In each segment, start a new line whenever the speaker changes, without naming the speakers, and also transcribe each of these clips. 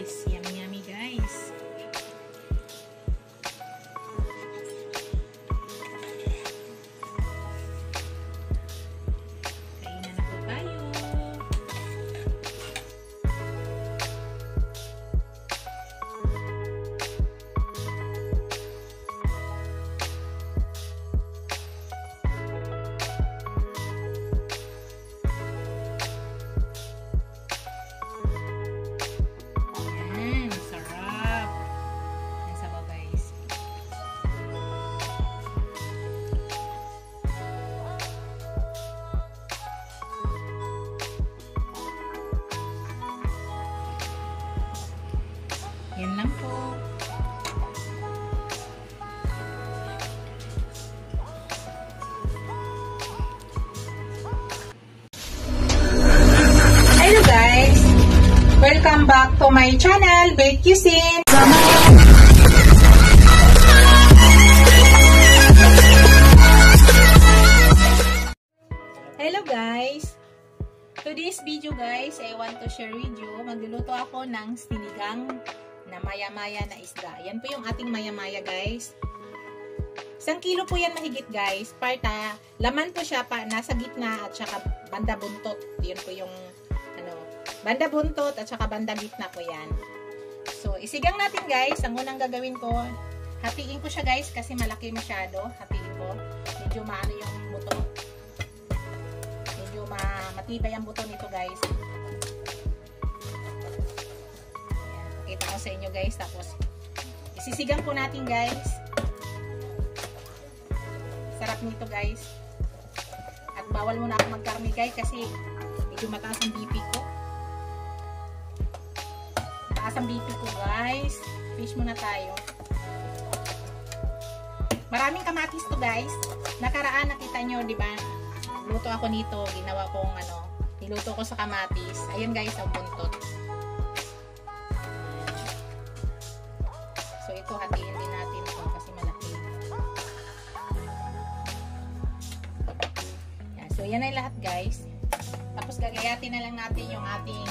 guys. Yummy yummy guys. Kainan na po tayo. Yan lang po. Hello guys! Welcome back to my channel, Bake Cuisine. Hello guys! Today's video guys, I want to share with you. Magluluto ako ng sinigang na maya-maya na isda. Yan po yung ating maya-maya guys. 1 kilo po yan mahigit guys. Parta, laman po siya pa, nasa gitna at saka banda buntot. Yun po yung banda buntot at saka banda gitna po yan. So, isigang natin guys. Ang unang gagawin ko, hatiin ko siya guys kasi malaki masyado. Hatiin ko. Medyo maano yung buto. Medyo matibay ang buto nito guys. Kita ko sa inyo guys. Tapos, isisigang po natin guys. Sarap nito guys. At bawal muna ako magkarne guys kasi medyo mataas ang BP ko. Mataas ang BP ko guys. Fish muna tayo. Maraming kamatis to guys. Nakaraan nakita nyo, di ba? Luto ako nito. Ginawa kong niluto ko sa kamatis. Ayan guys, ang buntot. So, ito, hatiin din natin ito kasi malaki. Yan. So, yan ay lahat guys. Tapos, gagayatin na lang natin yung ating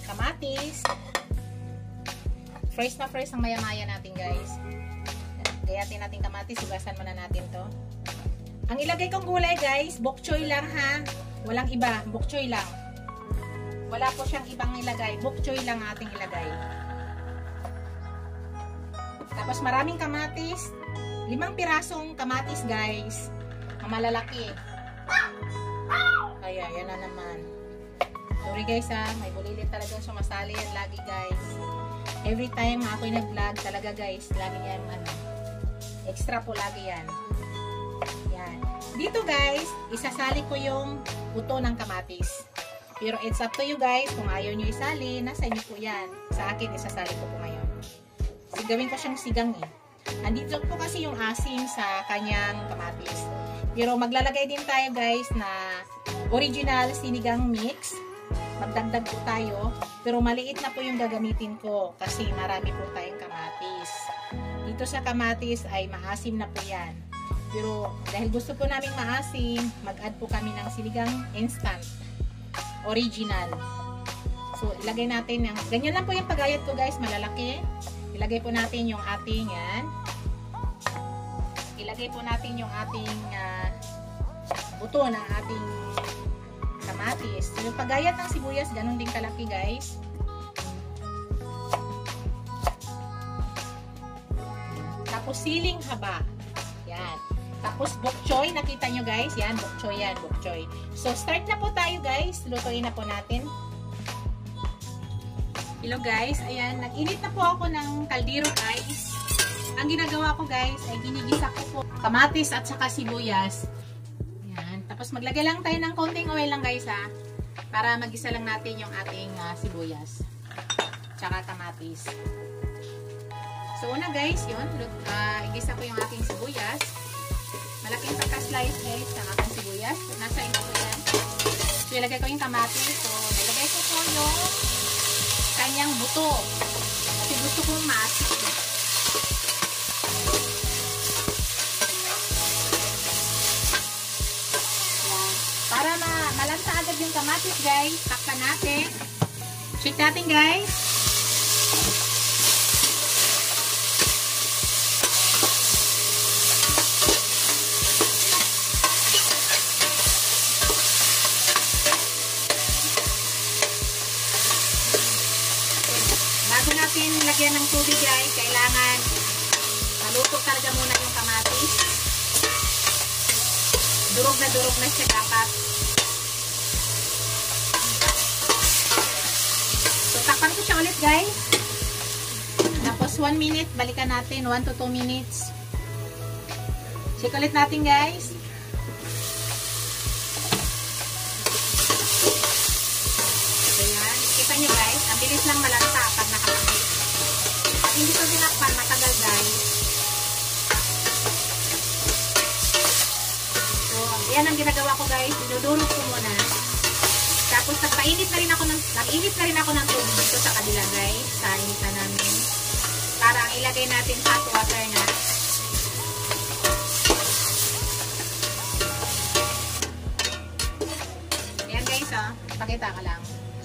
kamatis. Fresh na fresh ang maya-maya natin guys. Gayatin natin kamatis. Hugasan muna natin to. Ang ilagay kong gulay guys, bok choy lang ha. Walang iba. Bok choy lang. Wala po siyang ibang ilagay. Bok choy lang ating ilagay. Tapos maraming kamatis. 5 pirasong kamatis guys. Ang malalaki. Kaya yan na naman. Sorry guys ha. May bulilit talagang sumasali yan lagi guys. Every time ako'y nag-vlog talaga guys. Lagi yan extra po lagi yan. Yan. Dito guys, isasali ko yung buto ng kamatis. Pero it's up to you guys. Kung ayaw nyo isali, nasa inyo po yan. Sa akin, isasali ko po ngayon. Gawin ko siyang sigang eh. Andito po kasi yung asim sa kanyang kamatis. Pero maglalagay din tayo guys na original sinigang mix. Magdagdag po tayo. Pero maliit na po yung gagamitin ko kasi marami po tayong kamatis. Dito sa kamatis ay maasim na po yan. Pero dahil gusto po namin maasim, mag-add po kami ng sinigang instant. Original. So ilagay natin yung, ganyan lang po yung pagayat ko guys, malalaki. Ilagay po natin yung ating yan. Ilagay po natin yung ating buto ng ating kamatis. Yung paggayat ng sibuyas, ganun din kalaki guys. Tapos siling haba. Yan. Tapos bok choy, nakita nyo guys. Yan, bok choy yan, bok choy. So start na po tayo guys. Lutuin na po natin. Hello guys, ayan, nag-init na po ako ng kaldero guys. Ang ginagawa ko guys ay ginigisa ko po kamatis at saka sibuyas. Ayan, tapos maglagay lang tayo ng konting oil lang guys ha. Para magisa lang natin yung ating sibuyas. Tsaka kamatis. So una guys, yun, igisa ko yung ating sibuyas. Malaking pagka-slice guys ng ating sibuyas. Nasa ino ko yan. So ilagay ko yung kamatis. So nilagay ko po yung kanyang buto. Kasi gusto kong maasim. Para malanta agad yung kamatis guys, takpan natin. Check natin guys. natin lagyan ng tubig guys, kailangan maluto talaga muna yung kamatis. Durog na siya dapat. So, takpan ko siya ulit guys. Tapos 1 minute, balikan natin. 1 to 2 minutes. Check ulit natin guys. So, yan. Kita nyo guys, ang bilis lang malanta pag nakapagay. Pag hindi ko dinakpan, matagal guys. So, yan ang ginagawa ko guys. Dinudurog ko muna. Tapos, nag-init na rin ako ng tubig dito sa kabila guys. Sa initan namin. Para ang ilagay natin hot water na. Yan guys oh. Pakita ka lang.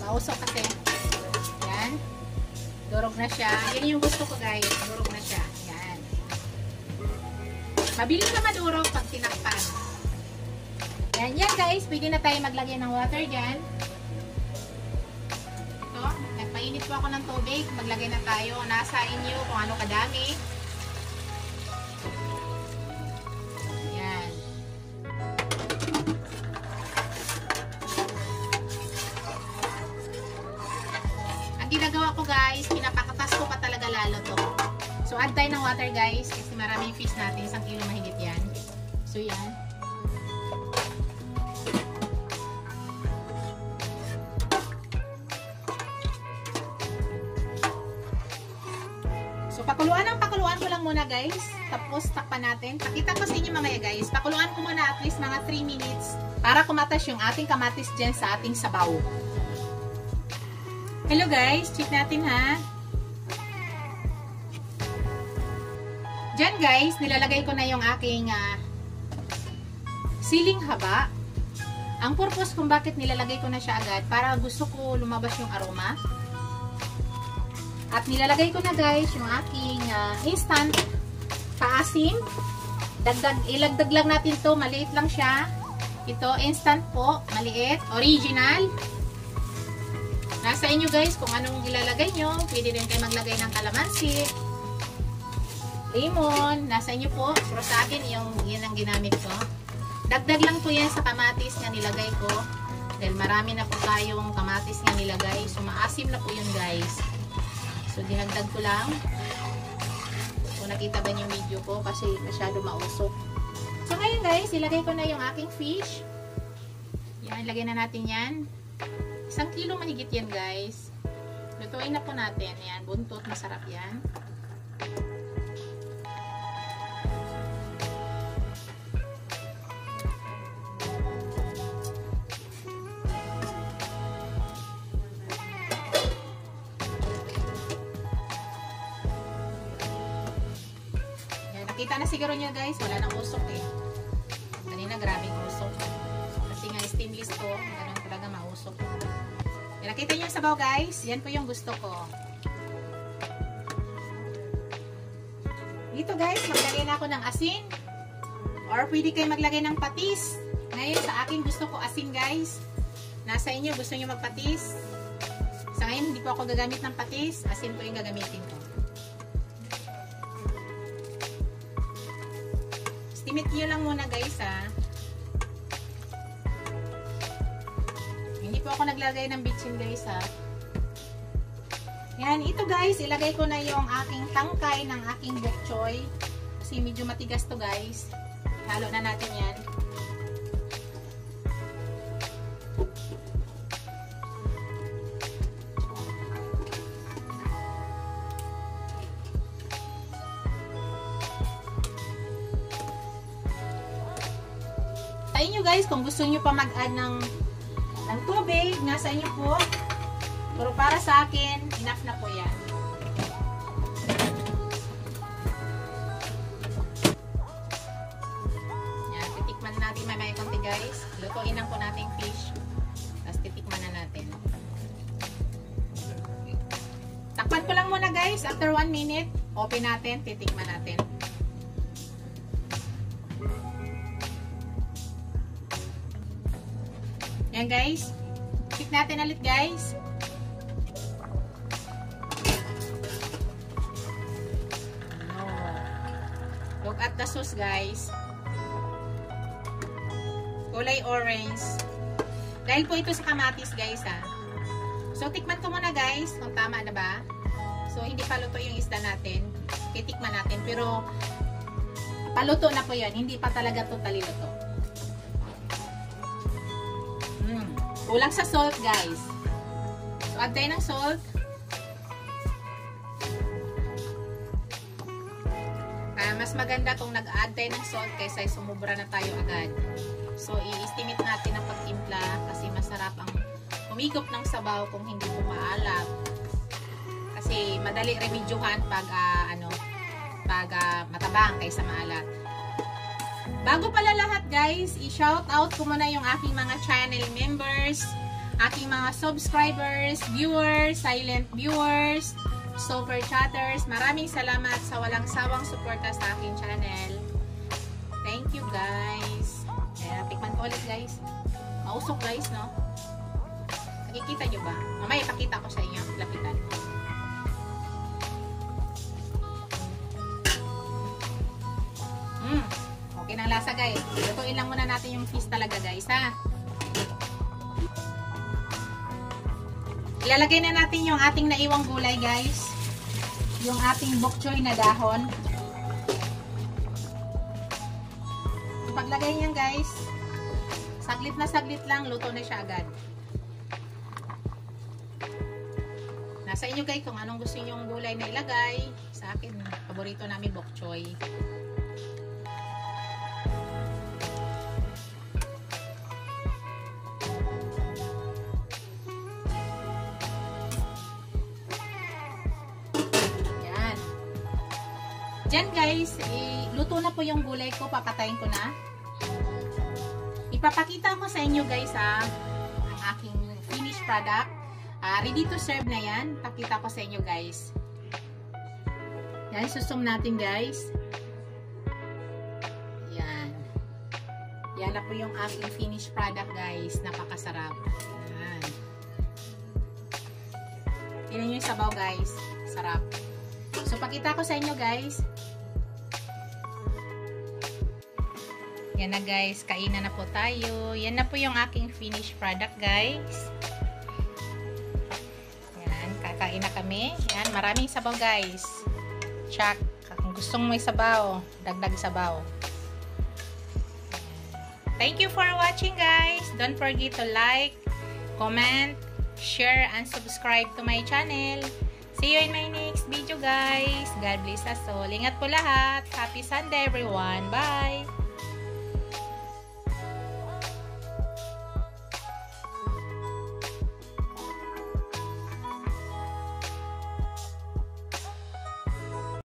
Mausok kasi. Yan. Durog na siya. Yan yung gusto ko guys. Durog na siya. Yan. Mabilis na madurog pag tinakpan. Yan. Yan guys. Pwede na tayo maglagay ng water dyan. Ito. Nagpainit po ako ng tubig. Maglagay na tayo. Nasa inyo kung ano kadami. Yan. Ang ginagawa ko guys, pinapakatas ko pa talaga lalo to. So add tayo ng water guys kasi maraming fish natin. 1 kilo mahigit yan. So yan. So pakuluan ko lang muna guys. Tapos takpan natin. Pakita ko sa inyo mamaya guys. Pakuluan ko muna at least mga 3 minutes para kumatas yung ating kamatis dyan sa ating sabaw. Hello guys, check natin ha. Diyan guys, nilalagay ko na yung aking siling haba. Ang purpose kung bakit nilalagay ko na siya agad, para gusto ko lumabas yung aroma. At nilalagay ko na guys yung aking instant paasim. Ilagdag lang natin to, maliit lang siya. Ito, instant po, maliit, original. Nasa inyo guys kung anong ilalagay nyo. Pwede rin kayo maglagay ng kalamansi, lemon. Nasa inyo po. Pero sa akin, yan ang ginamit ko. Dagdag lang po yan sa kamatis na nilagay ko. Dahil marami na po tayong kamatis na nilagay. So, maasim na po yun guys. So, dinagdag ko lang. Kung nakita ba yung video ko kasi masyado mausok. So, ngayon guys, ilagay ko na yung aking fish. Yan, ilagay na natin yan. 1 kilo mahigit yan guys. Lutuin na po natin. Yan, buntot. Masarap yan. Yan, nakita na siguro nyo guys. Wala nang usok eh. Kanina grabing usok. Kasi nga steamless to. Ganun talaga mausok. Nakita niyo yung sabaw guys, yan po yung gusto ko. Dito guys, maglagay na ako ng asin. Or pwede kayo maglagay ng patis. Ngayon sa akin gusto ko asin guys. Nasa inyo, gusto niyo magpatis. Sa ngayon hindi po ako gagamit ng patis. Asin po yung gagamitin ko. Estimate niyo lang muna guys ha. Hindi po ako naglagay ng bitchin guys ha. Yan, ito guys, ilagay ko na yung aking tangkay ng aking bok choy. Kasi medyo matigas to guys. Halo na natin yan. Tayo nyo guys, kung gusto nyo pa mag-add ng tubig, nasa inyo po. Pero para sa akin, enough na po yan. Yan, titikman natin mamaya konti guys. Lutuin lang po natin fish. Tapos titikman na natin. Takpan ko lang muna guys. After 1 minute, open natin, titikman natin. Yan guys. Check natin ulit guys. look at the sauce, guys. Kulay orange. Dahil po ito sa kamatis, guys, ha. So, tikman ko muna, guys, kung tama na ba. So, hindi pa luto yung isda natin. Titikman natin. Pero, paluto na po yan. Hindi pa talaga totally luto. Kulang sa salt, guys. So, add tayo ng salt. Mas maganda kung nag-add tayo ng salt kaysa sumubra na tayo agad. So, i-estimate natin ang pagtimpla kasi masarap ang humigop ng sabaw kung hindi po maalat. Kasi madali remedyohan pag matabang kaysa maalat. Bago pala lahat, guys, i-shout out ko muna yung aking mga channel members, aking mga subscribers, viewers, silent viewers, super chatters. Maraming salamat sa walang sawang suporta sa aking channel. Thank you, guys. Tikman ko ulit, guys. Mausok, guys, no? Nakikita nyo ba? Mamaya ipakita ko sa inyo. Lapitan. Okay ng lasa, guys. Lutuin lang muna natin yung fish talaga, guys, ha? Ilalagay na natin yung ating naiwang gulay, guys. Yung ating bok choy na dahon. Paglagay niyan, guys, saglit na saglit lang, luto na siya agad. Nasa inyo, guys, kung anong gusto niyo yung gulay na ilagay. Sa akin, paborito namin bok choy. Diyan, guys, luto na po yung gulay ko. Papatayin ko na. Ipapakita ko sa inyo, guys, ang aking finished product. Ready to serve na yan. Pakita ko sa inyo, guys. Yan, susum natin, guys. Yan. Yan na po yung aking finished product, guys. Napakasarap. Yan. Tingnan nyo yung sabaw, guys. Sarap. So, pakita ko sa inyo, guys. Yan na, guys. Kainan na po tayo. Yan na po yung aking finished product, guys. Yan. Kakain na kami. Yan. Maraming sabaw, guys. Check. Kung gustong may sabaw, dagdag sabaw. Thank you for watching, guys. Don't forget to like, comment, share, and subscribe to my channel. See you in my next video, guys. God bless us all. Ingat po lahat. Happy Sunday, everyone. Bye!